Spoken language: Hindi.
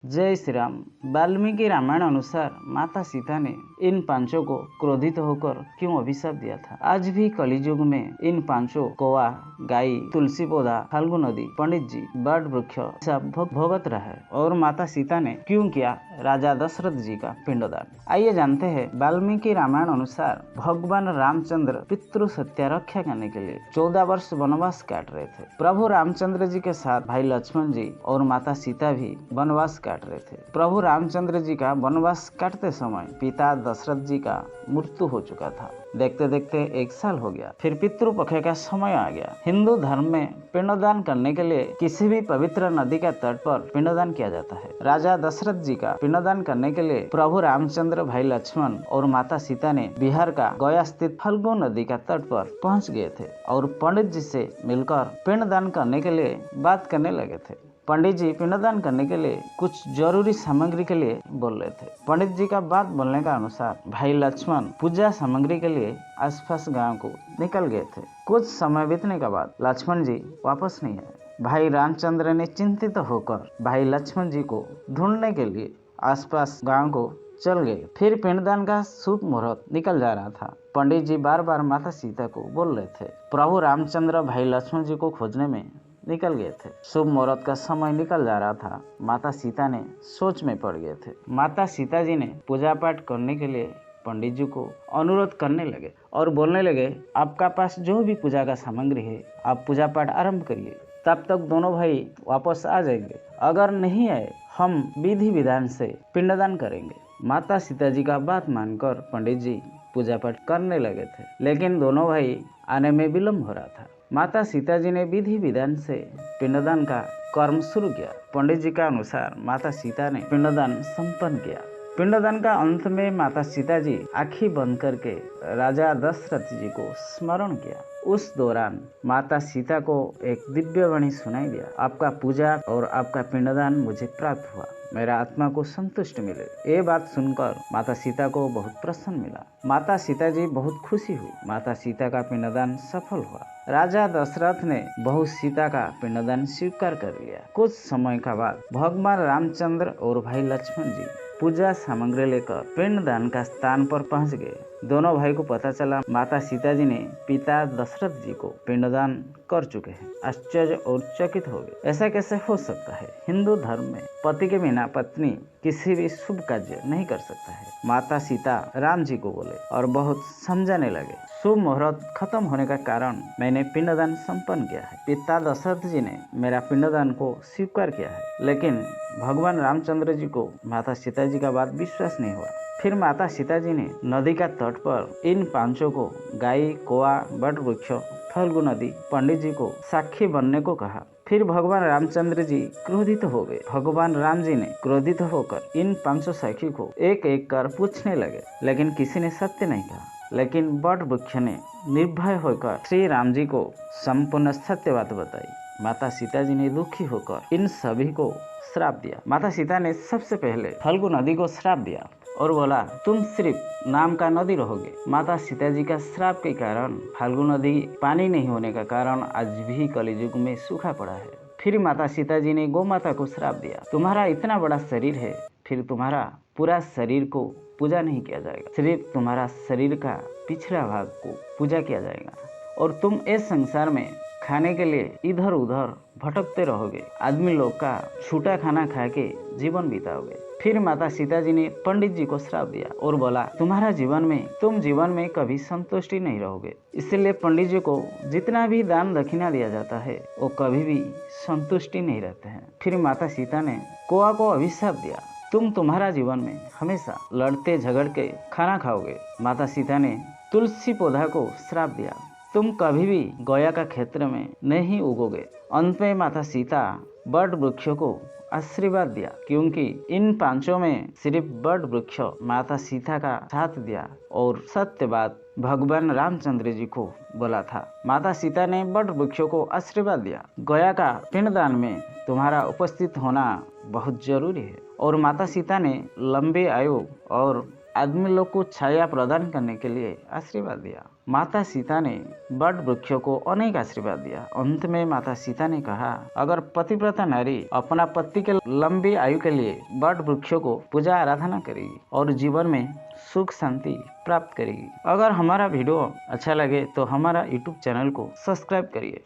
जय श्री राम। वाल्मीकि रामायण अनुसार माता सीता ने इन पांचों को क्रोधित होकर क्यों अभिशाप दिया था? आज भी कलियुग में इन पांचों कौवा, गाय, तुलसी पौधा, फाल्गु नदी, पंडित जी, बट वृक्ष सब भोगत रहे और माता सीता ने क्यों किया राजा दशरथ जी का पिंडदान? आइए जानते हैं। वाल्मीकि रामायण अनुसार भगवान रामचंद्र पितृ सत्यारक्षा करने के लिए 14 वर्ष वनवास काट रहे थे। प्रभु रामचंद्र जी के साथ भाई लक्ष्मण जी और माता सीता भी वनवास काट रहे थे। प्रभु रामचंद्र जी का वनवास काटते समय पिता दशरथ जी का मृत्यु हो चुका था। देखते देखते 1 साल हो गया, फिर पितृपक्ष का समय आ गया। हिंदू धर्म में पिंडदान करने के लिए किसी भी पवित्र नदी का तट पर पिंडदान किया जाता है। राजा दशरथ जी का पिंडदान करने के लिए प्रभु रामचंद्र, भाई लक्ष्मण और माता सीता ने बिहार का गया स्थित फाल्गु नदी का तट पर पहुंच गए थे और पंडित जी से मिलकर पिंडदान करने के लिए बात करने लगे थे। पंडित जी पिंडदान करने के लिए कुछ जरूरी सामग्री के लिए बोल रहे थे। पंडित जी का बात बोलने का अनुसार भाई लक्ष्मण पूजा सामग्री के लिए आसपास गांव को निकल गए थे। कुछ समय बीतने के बाद लक्ष्मण जी वापस नहीं आए। भाई रामचंद्र ने चिंतित होकर भाई लक्ष्मण जी को ढूंढने के लिए आसपास गांव को चल गए। फिर पिंडदान का शुभ मुहूर्त निकल जा रहा था। पंडित जी बार बार माता सीता को बोल रहे थे। प्रभु रामचंद्र भाई लक्ष्मण जी को खोजने में निकल गए थे। शुभ मुहूर्त का समय निकल जा रहा था। माता सीता ने सोच में पड़ गए थे। माता सीता जी ने पूजा पाठ करने के लिए पंडित जी को अनुरोध करने लगे और बोलने लगे, आपका पास जो भी पूजा का सामग्री है आप पूजा पाठ आरंभ करिए, तब तक दोनों भाई वापस आ जाएंगे। अगर नहीं आए हम विधि विधान से पिंडदान करेंगे। माता सीता जी का बात मानकर पंडित जी पूजा पाठ करने लगे थे, लेकिन दोनों भाई आने में विलम्ब हो रहा था। माता सीता जी ने विधि विधान से पिंडदान का कर्म शुरू किया। पंडित जी का अनुसार माता सीता ने पिंडदान संपन्न किया। पिंडदान का अंत में माता सीता जी आंखें बंद करके राजा दशरथ जी को स्मरण किया। उस दौरान माता सीता को एक दिव्य वाणी सुनाई दिया, आपका पूजा और आपका पिंडदान मुझे प्राप्त हुआ, मेरा आत्मा को संतुष्ट मिले। ये बात सुनकर माता सीता को बहुत प्रसन्न मिला। माता सीता जी बहुत खुशी हुई। माता सीता का पिंडदान सफल हुआ। राजा दशरथ ने बहू सीता का पिंडदान स्वीकार कर लिया। कुछ समय का बाद भगवान रामचंद्र और भाई लक्ष्मण जी पूजा सामग्री लेकर पिंडदान का स्थान पर पहुंच गए। दोनों भाई को पता चला माता सीता जी ने पिता दशरथ जी को पिंडदान कर चुके हैं। आश्चर्य और चकित हो गए, ऐसा कैसे हो सकता है? हिंदू धर्म में पति के बिना पत्नी किसी भी शुभ कार्य नहीं कर सकता है। माता सीता राम जी को बोले और बहुत समझाने लगे, शुभ मुहूर्त खत्म होने का कारण मैंने पिंडदान संपन्न किया है। पिता दशरथ जी ने मेरा पिंडदान को स्वीकार किया है, लेकिन भगवान रामचंद्र जी को माता सीता जी का बात विश्वास नहीं हुआ। फिर माता सीता जी ने नदी का तट पर इन पांचों को, गाय, कौवा, बट वृक्ष, फाल्गु नदी, पंडित जी को साक्षी बनने को कहा। फिर भगवान रामचंद्र जी क्रोधित हो गए। भगवान राम जी ने क्रोधित होकर इन 500 साक्षी को एक एक कर पूछने लगे, लेकिन किसी ने सत्य नहीं कहा। लेकिन बट वृक्ष ने निर्भय होकर श्री राम जी को संपूर्ण सत्य बात बताई। माता सीता जी ने दुखी होकर इन सभी को श्राप दिया। माता सीता ने सबसे पहले फाल्गु नदी को श्राप दिया और बोला, तुम सिर्फ नाम का नदी रहोगे। माता सीता जी का श्राप के कारण फाल्गु नदी पानी नहीं होने का कारण आज भी कलियुग में सूखा पड़ा है। फिर माता सीता जी ने गौ माता को श्राप दिया, तुम्हारा इतना बड़ा शरीर है, फिर तुम्हारा पूरा शरीर को पूजा नहीं किया जाएगा, सिर्फ तुम्हारा शरीर का पिछड़ा भाग को पूजा किया जाएगा और तुम इस संसार में खाने के लिए इधर उधर भटकते रहोगे। आदमी लोग का छूटा खाना खा के जीवन बिताओगे। फिर माता सीता जी ने पंडित जी को श्राप दिया और बोला, तुम जीवन में कभी संतुष्टि नहीं रहोगे, इसलिए पंडित जी को जितना भी दान दक्षिणा दिया जाता है वो कभी भी संतुष्टि नहीं रहते हैं। फिर माता सीता ने कौवा को अभिशाप दिया, तुम्हारा जीवन में हमेशा लड़ते झगड़ के खाना खाओगे। माता सीता ने तुलसी पौधा को श्राप दिया, तुम कभी भी गया का क्षेत्र में नहीं उगोगे। अंत में माता सीता बट वृक्ष को आशीर्वाद दिया, क्योंकि इन पांचों में सिर्फ बट वृक्ष माता सीता का साथ दिया और सत्य बात भगवान रामचंद्र जी को बोला था। माता सीता ने बट वृक्ष को आशीर्वाद दिया, गया का पिंडदान में तुम्हारा उपस्थित होना बहुत जरूरी है। और माता सीता ने लंबे आयु और आदमी लोग को छाया प्रदान करने के लिए आशीर्वाद दिया। माता सीता ने वट वृक्षों को अनेक आशीर्वाद दिया। अंत में माता सीता ने कहा, अगर पतिव्रता नारी अपना पति के लंबी आयु के लिए वट वृक्षों को पूजा आराधना करेगी और जीवन में सुख शांति प्राप्त करेगी। अगर हमारा वीडियो अच्छा लगे तो हमारा YouTube चैनल को सब्सक्राइब करिए।